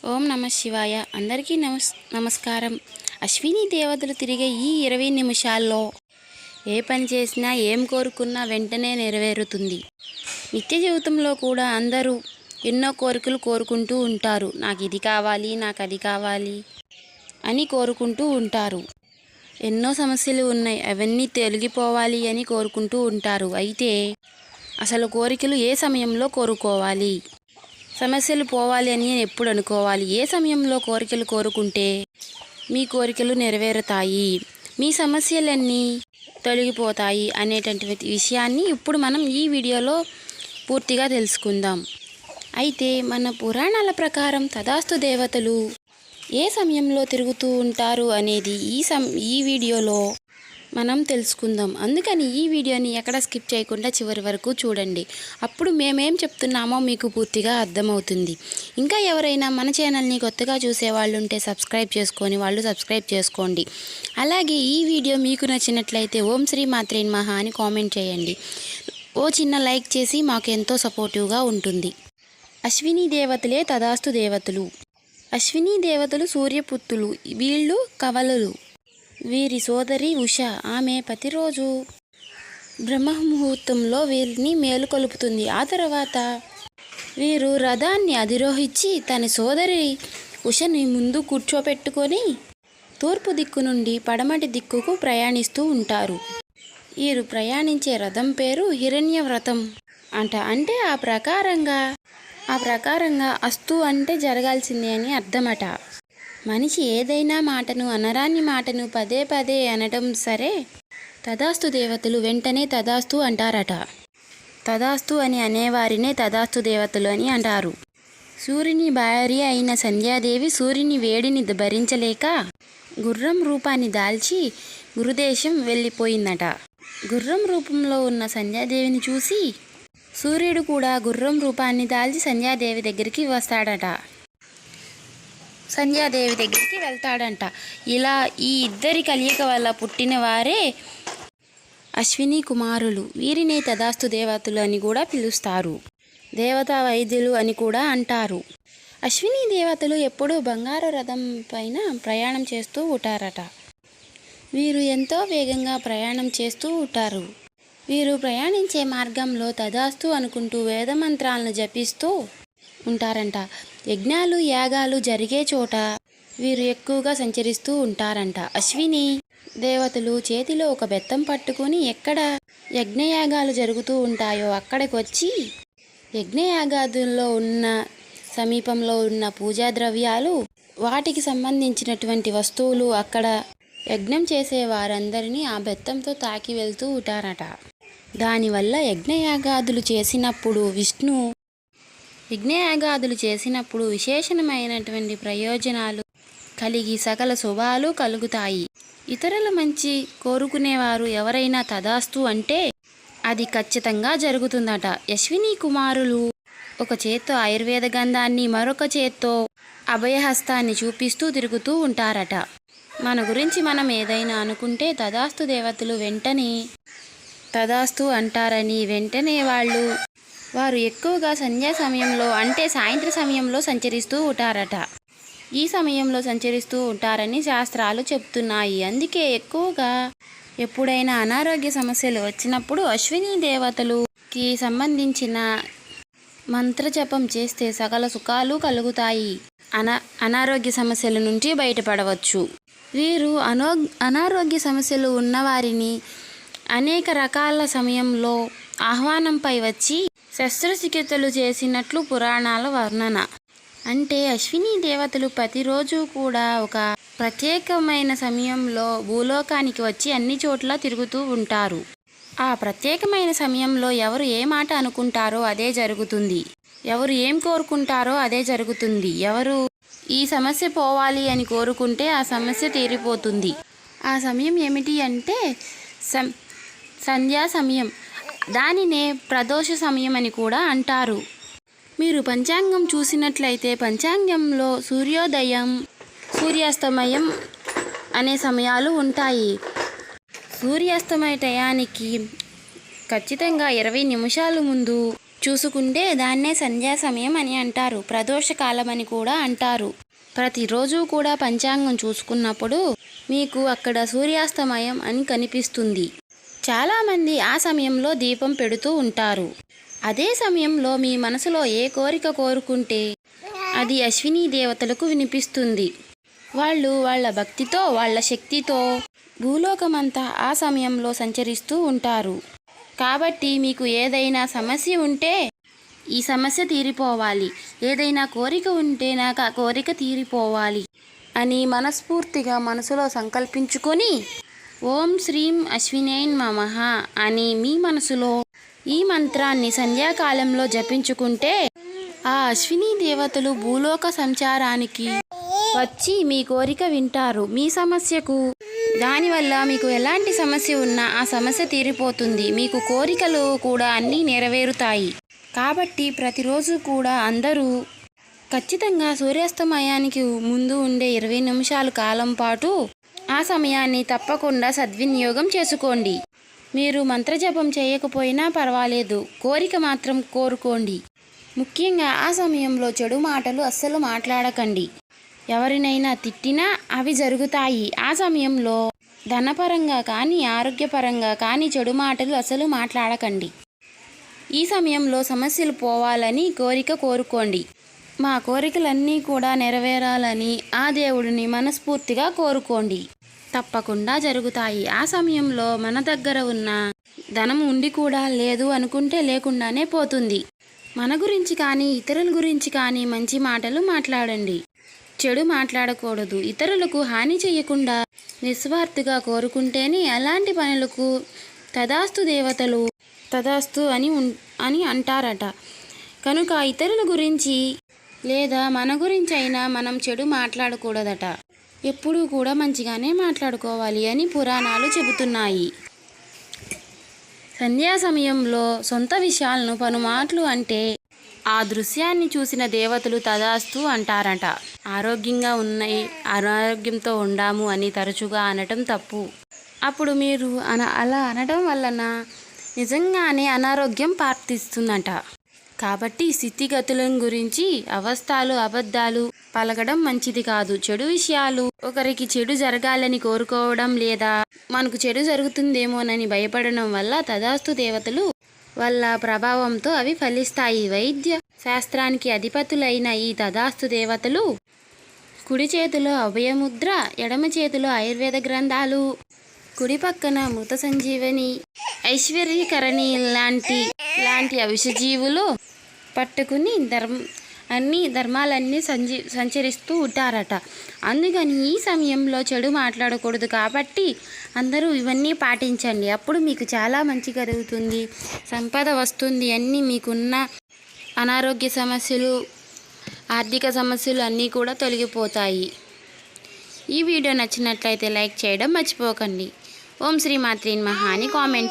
ఓం నమ శివాయ. అందరికీ నమస్కారం. అశ్విని దేవతలు తిరిగే ఈ 20 నిమిషాల్లో ఏ పని చేసినా ఏం కోరుకున్నా వెంటనే నెరవేరుతుంది. నిత్య జీవితంలో కూడా అందరూ ఎన్నో కోరికలు కోరుకుంటూ ఉంటారు. నాకు ఇది కావాలి, నాకు అది కావాలి అని కోరుకుంటూ ఉంటారు. ఎన్నో సమస్యలు ఉన్నాయి, అవన్నీ తొలగిపోవాలి అని కోరుకుంటూ ఉంటారు. అయితే అసలు కోరికలు ఏ సమయంలో కోరుకోవాలి, సమస్యలు పోవాలి అని ఎప్పుడు అనుకోవాలి, ఏ సమయంలో కోరికలు కోరుకుంటే మీ కోరికలు నెరవేరుతాయి, మీ సమస్యలన్నీ తొలగిపోతాయి అనేటటువంటి విషయాన్ని ఇప్పుడు మనం ఈ వీడియోలో పూర్తిగా తెలుసుకుందాం. అయితే మన పురాణాల ప్రకారం తదాస్తు దేవతలు ఏ సమయంలో తిరుగుతూ ఉంటారు అనేది ఈ వీడియోలో మనం తెలుసుకుందాం. అందుకని ఈ వీడియోని ఎక్కడ స్కిప్ చేయకుండా చివరి వరకు చూడండి. అప్పుడు మేమేం చెప్తున్నామో మీకు పూర్తిగా అర్థమవుతుంది. ఇంకా ఎవరైనా మన ఛానల్ని కొత్తగా చూసేవాళ్ళు ఉంటే సబ్స్క్రైబ్ చేసుకోండి. అలాగే ఈ వీడియో మీకు నచ్చినట్లయితే ఓం శ్రీ మాత్రే నమః అని కామెంట్ చేయండి. ఓ చిన్న లైక్ చేసి మాకు ఎంతో సపోర్టివ్గా ఉంటుంది. అశ్విని దేవతలే తదాస్తు దేవతలు. అశ్విని దేవతలు సూర్యపుత్రులు. వీళ్ళు కవలలు. వీరి సోదరి ఉష. ఆమె ప్రతిరోజు బ్రహ్మముహూర్తంలో వీరిని మేలుకొలుపుతుంది. ఆ తర్వాత వీరు రథాన్ని అధిరోహించి తన సోదరి ఉషని ముందు కూర్చోపెట్టుకొని తూర్పు దిక్కు నుండి పడమటి దిక్కుకు ప్రయాణిస్తూ ఉంటారు. వీరు ప్రయాణించే రథం పేరు హిరణ్యవ్రతం అంటే ఆ ప్రకారంగా అస్తు అంటే జరగాల్సిందే అని అర్థమట. మనిషి ఏదైనా మాటను, అనరాని మాటను పదే పదే అనటం సరే, తదాస్తు దేవతలు వెంటనే తదాస్తు అంటారట. తదాస్తు అని అనేవారినే తదాస్తు దేవతలు అని అంటారు. సూర్యుని భార్య అయిన సంధ్యాదేవి సూర్యుని వేడిని భరించలేక గుర్రం రూపాన్ని దాల్చి గురుదేశం వెళ్ళిపోయిందట. గుర్రం రూపంలో ఉన్న సంధ్యాదేవిని చూసి సూర్యుడు కూడా గుర్రం రూపాన్ని దాల్చి సంధ్యాదేవి దగ్గరికి వెళ్తాడంట. ఇలా ఈ ఇద్దరి కలియక వల్ల పుట్టిన వారే అశ్విని కుమారులు. వీరినే తదాస్తు దేవతలు అని కూడా పిలుస్తారు. దేవతా వైద్యులు అని కూడా అంటారు. అశ్విని దేవతలు ఎప్పుడూ బంగారు రథం పైన ప్రయాణం చేస్తూ ఉంటారట. వీరు ఎంతో వేగంగా ప్రయాణం చేస్తూ ఉంటారు. వీరు ప్రయాణించే మార్గంలో తదాస్తు అనుకుంటూ వేదమంత్రాలను జపిస్తూ ఉంటారంట. యజ్ఞాలు, యాగాలు జరిగే చోట వీరు ఎక్కువగా సంచరిస్తూ ఉంటారంట. అశ్విని దేవతలు చేతిలో ఒక బెత్తం పట్టుకొని ఎక్కడ యజ్ఞయాగాలు జరుగుతూ ఉంటాయో అక్కడికి వచ్చి యజ్ఞయాగాదుల్లో ఉన్న సమీపంలో ఉన్న పూజా ద్రవ్యాలు, వాటికి సంబంధించినటువంటి వస్తువులు అక్కడ యజ్ఞం చేసే వారందరినీ ఆ బెత్తంతో తాకి వెళ్తూ ఉంటారట. దానివల్ల యజ్ఞయాగాదులు చేసినప్పుడు విశేషమైనటువంటి ప్రయోజనాలు కలిగి సకల శుభాలు కలుగుతాయి. ఇతరుల మంచి కోరుకునేవారు ఎవరైనా తదాస్తు అంటే అది ఖచ్చితంగా జరుగుతుందట. అశ్విని కుమారులు ఒక చేత్తో ఆయుర్వేద గంధాన్ని, మరొక చేత్తో అభయహస్తాన్ని చూపిస్తూ తిరుగుతూ ఉంటారట. మన గురించి మనం ఏదైనా అనుకుంటే తదాస్తు దేవతలు వెంటనే తదాస్తు అంటారని, వెంటనే వారు ఎక్కువగా సంధ్యా సమయంలో అంటే సాయంత్ర సమయంలో సంచరిస్తూ ఉంటారట. ఈ సమయంలో సంచరిస్తూ ఉంటారని శాస్త్రాలు చెప్తున్నాయి. అందుకే ఎక్కువగా ఎప్పుడైనా అనారోగ్య సమస్యలు వచ్చినప్పుడు అశ్విని దేవతలుకి సంబంధించిన మంత్రజపం చేస్తే సకల సుఖాలు కలుగుతాయి. అనారోగ్య సమస్యల నుంచి బయటపడవచ్చు. వీరు అనారోగ్య సమస్యలు ఉన్నవారిని అనేక రకాల సమయంలో ఆహ్వానంపై వచ్చి శస్త్రచికిత్సలు చేసినట్లు పురాణాల వర్ణన. అంటే అశ్విని దేవతలు ప్రతిరోజు కూడా ఒక ప్రత్యేకమైన సమయంలో భూలోకానికి వచ్చి అన్ని చోట్ల తిరుగుతూ ఉంటారు. ఆ ప్రత్యేకమైన సమయంలో ఎవరు ఏ మాట అనుకుంటారో అదే జరుగుతుంది. ఎవరు ఏం కోరుకుంటారో అదే జరుగుతుంది. ఎవరు ఈ సమస్య పోవాలి అని కోరుకుంటే ఆ సమస్య తీరిపోతుంది. ఆ సమయం ఏమిటి అంటే సంధ్యా సమయం. దానినే ప్రదోష సమయం అని కూడా అంటారు. మీరు పంచాంగం చూసినట్లయితే పంచాంగంలో సూర్యోదయం, సూర్యాస్తమయం అనే సమయాలు ఉంటాయి. సూర్యాస్తమయ టయానికి ఖచ్చితంగా 20 నిమిషాల ముందు చూసుకుంటే దాన్నే సంధ్యా సమయం అని అంటారు. ప్రదోషకాలం అని కూడా అంటారు. ప్రతిరోజు కూడా పంచాంగం చూసుకున్నప్పుడు మీకు అక్కడ సూర్యాస్తమయం అని కనిపిస్తుంది. చాలామంది ఆ సమయంలో దీపం పెడుతూ ఉంటారు. అదే సమయంలో మీ మనసులో ఏ కోరిక కోరుకుంటే అది అశ్విని దేవతలకు వినిపిస్తుంది. వాళ్ళు వాళ్ళ భక్తితో వాళ్ళ శక్తితో భూలోకమంతా ఆ సమయంలో సంచరిస్తూ ఉంటారు. కాబట్టి మీకు ఏదైనా సమస్య ఉంటే ఈ సమస్య తీరిపోవాలి, ఏదైనా కోరిక ఉంటే నాకు ఆ కోరిక తీరిపోవాలి అని మనస్ఫూర్తిగా మనసులో సంకల్పించుకొని ఓం శ్రీం అశ్వినై నమః అని మీ మనసులో ఈ మంత్రాన్ని సంధ్యాకాలంలో జపించుకుంటే ఆ అశ్విని దేవతలు భూలోక సంచారానికి వచ్చి మీ కోరిక వింటారు. మీ సమస్యకు దానివల్ల మీకు ఎలాంటి సమస్య ఉన్నా ఆ సమస్య తీరిపోతుంది. మీకు కోరికలు కూడా అన్నీ నెరవేరుతాయి. కాబట్టి ప్రతిరోజు కూడా అందరూ ఖచ్చితంగా సూర్యాస్తమయానికి ముందు ఉండే 20 నిమిషాల కాలం పాటు ఆ సమయాన్ని తప్పకుండా సద్వినియోగం చేసుకోండి. మీరు మంత్రజపం చేయకపోయినా పర్వాలేదు, కోరిక మాత్రం కోరుకోండి. ముఖ్యంగా ఆ సమయంలో చెడు మాటలు అస్సలు మాట్లాడకండి. ఎవరినైనా తిట్టినా అవి జరుగుతాయి. ఆ సమయంలో ధనపరంగా కానీ ఆరోగ్యపరంగా కానీ చెడు మాటలు అసలు మాట్లాడకండి. ఈ సమయంలో సమస్యలు పోవాలని కోరిక కోరుకోండి. మా కోరికలన్నీ కూడా నెరవేరాలని ఆ దేవుడిని మనస్ఫూర్తిగా కోరుకోండి. తప్పకుండా జరుగుతాయి. ఆ సమయంలో మన దగ్గర ఉన్న ధనం ఉండి కూడా లేదు అనుకుంటే లేకుండానే పోతుంది. మన గురించి కానీ ఇతరుల గురించి కానీ మంచి మాటలు మాట్లాడండి. చెడు మాట్లాడకూడదు. ఇతరులకు హాని చేయకుండా నిస్వార్థగా కోరుకుంటేనే అలాంటి పనులకు తదాస్తు దేవతలు తదాస్తు అని అంటారట. కనుక ఇతరుల గురించి లేదా మన గురించి అయినా మనం చెడు మాట్లాడకూడదట. ఎప్పుడూ కూడా మంచిగానే మాట్లాడుకోవాలి అని పురాణాలు చెబుతున్నాయి. సంధ్యా సమయంలో సొంత విషయాలను పలుమార్లు అంటే ఆ దృశ్యాన్ని చూసిన దేవతలు తదాస్తు అంటారట. ఆరోగ్యంగా ఉన్నాయి, అనారోగ్యంతో ఉండాము అని తరచుగా అనటం తప్పు. అప్పుడు మీరు అలా అనడం వలన నిజంగానే అనారోగ్యం ప్రాప్తిస్తుందట. కాబట్టి స్థితిగతుల గురించి అవస్థలు అబద్ధాలు పలకడం మంచిది కాదు. చెడు విషయాలు ఒకరికి చెడు జరగాలని కోరుకోవడం లేదా మనకు చెడు జరుగుతుందేమోనని భయపడడం వల్ల తదాస్తు దేవతలు వల్ల ప్రభావంతో అవి ఫలిస్తాయి. వైద్య శాస్త్రానికి అధిపతులైన ఈ తదాస్తు దేవతలు కుడి చేతిలో అభయముద్ర, ఎడమ చేతిలో ఆయుర్వేద గ్రంథాలు, కుడి పక్కన మృత సంజీవని, ఐశ్వర్యకరణి లాంటి ఔషధీవులు పట్టుకుని ధర్మాలన్నీ సంచరిస్తూ ఉంటారట. అందుకని ఈ సమయంలో చెడు మాట్లాడకూడదు. కాబట్టి అందరూ ఇవన్నీ పాటించండి. అప్పుడు మీకు చాలా మంచి జరుగుతుంది, సంపద వస్తుంది. అన్నీ మీకున్న అనారోగ్య సమస్యలు, ఆర్థిక సమస్యలు అన్నీ కూడా తొలగిపోతాయి. ఈ వీడియో నచ్చినట్లయితే లైక్ చేయడం మర్చిపోకండి. ఓం శ్రీ మాత్రే నమః అని కామెంట్